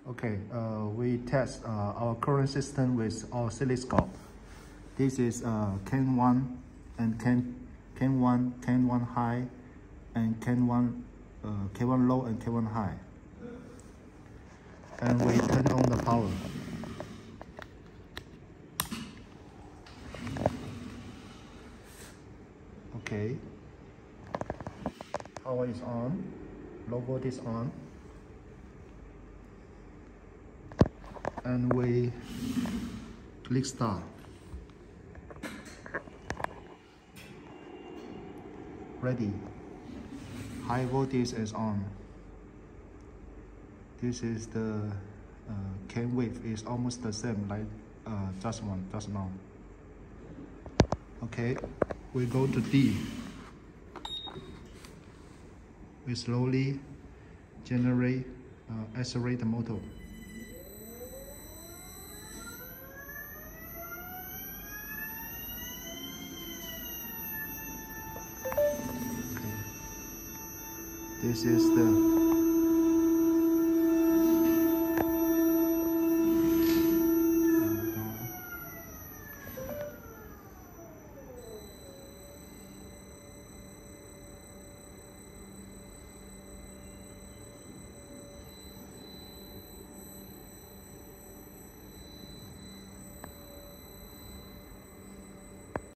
Okay, we test our current system with oscilloscope. This is can 1 and can 1 high, and K1 low and K1 high. And we turn on the power. Okay, power is on, low voltage on, and we click start. Ready. High voltage is on. This is the cane wave is almost the same like just now. Okay, we go to D. We slowly accelerate the motor. Okay. This is the